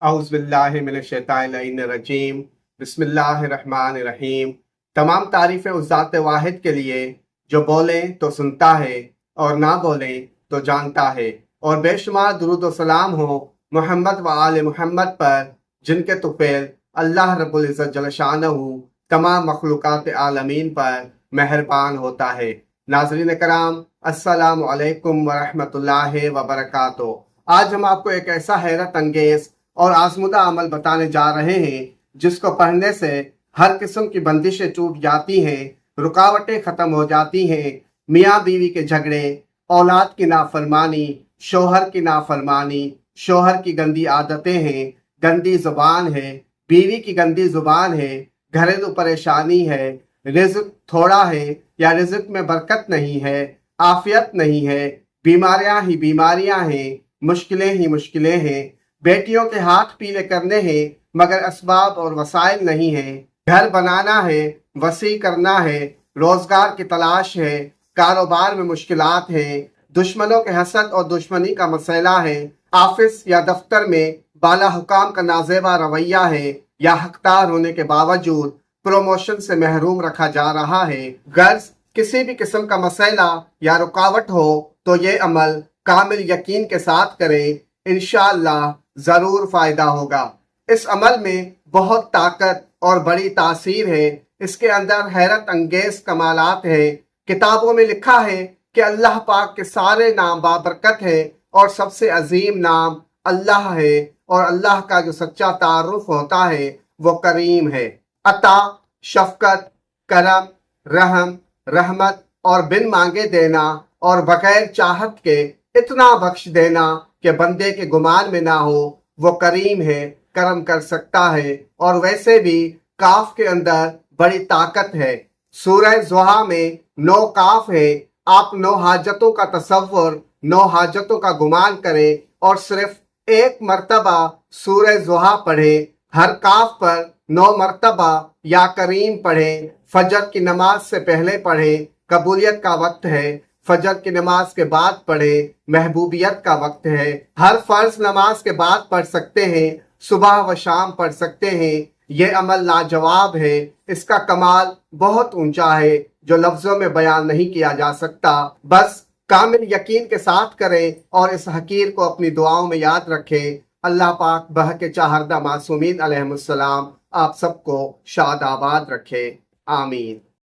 औज़ुबिल्लाहिमिनश्शैतानिर्रजीम बिस्मिल्लाहिर्रहमानिर्रहीम। तमाम तारीफ़ें उस ज़ात वाहिद के लिए जो बोले तो सुनता है और ना बोले तो जानता है, और बेशुमार दुरूद व सलाम हो मोहम्मद व आले मोहम्मद पर, जिनके तुफ़ैल अल्लाह रब्बुल इज़्ज़त जल्ल शानहू तमाम मखलूक़ात आलमीन पर मेहरबान होता है। नाज़रीन कराम, अस्सलामु अलैकुम व रहमतुल्लाहि व बरकातुहू। आज हम आपको एक ऐसा हैरत अंगेज और आज़मुदा अमल बताने जा रहे हैं जिसको पढ़ने से हर किस्म की बंदिशें टूट जाती हैं, रुकावटें ख़त्म हो जाती हैं। मियाँ बीवी के झगड़े, औलाद की नाफरमानी, शोहर की नाफरमानी, शोहर की गंदी आदतें हैं, गंदी ज़ुबान है, बीवी की गंदी ज़ुबान है, घरेलू परेशानी है, रिज़्क थोड़ा है या रिज़्क में बरकत नहीं है, आफियत नहीं है, बीमारियां ही बीमारियां हैं, मुश्किलें ही मुश्किलें हैं, बेटियों के हाथ पीले करने हैं मगर असबाब और वसाइल नहीं है, घर बनाना है, वसी करना है, रोजगार की तलाश है, कारोबार में मुश्किलात हैं, दुश्मनों के हसद और दुश्मनी का मसला है, ऑफिस या दफ्तर में बाला हुकाम का नाजेबा रवैया है या हकदार होने के बावजूद प्रमोशन से महरूम रखा जा रहा है। गर्ज किसी भी किस्म का मसला या रुकावट हो तो ये अमल कामिल यकीन के साथ करें, इंशाअल्लाह जरूर फायदा होगा। इस अमल में बहुत ताकत और बड़ी तासीर है। इसके अंदर हैरत अंगेज कमालात है। किताबों में लिखा है कि अल्लाह पाक के सारे नाम बाबरकत है और सबसे अजीम नाम अल्लाह है, और अल्लाह का जो सच्चा तारुफ होता है वो करीम है। अता, शफकत, करम, रहम, रहमत और बिन मांगे देना और बगैर चाहत के इतना बख्श देना कि बंदे के गुमान में ना हो, वो करीम है, करम कर सकता है। और वैसे भी काफ के अंदर बड़ी ताकत है। सूरह ज़ुहा में 9 काफ है। आप 9 हाजतों का तसव्वुर, 9 हाजतों का गुमान करें और सिर्फ एक मर्तबा सूरह ज़ुहा पढ़ें। हर काफ पर 9 मर्तबा या करीम पढ़ें। फजर की नमाज से पहले पढ़ें, कबूलियत का वक्त है। फजर की नमाज के बाद पढ़े, महबूबियत का वक्त है। हर फर्ज नमाज के बाद पढ़ सकते हैं, सुबह व शाम पढ़ सकते हैं। ये अमल लाजवाब है। इसका कमाल बहुत ऊंचा है जो लफ्जों में बयान नहीं किया जा सकता। बस कामिल यकीन के साथ करें और इस हकीर को अपनी दुआओं में याद रखें। अल्लाह पाक बहके चाहरदा मासूमीन अलैहिमुस्सलाम आप सबको शाद आबाद रखे। आमीन।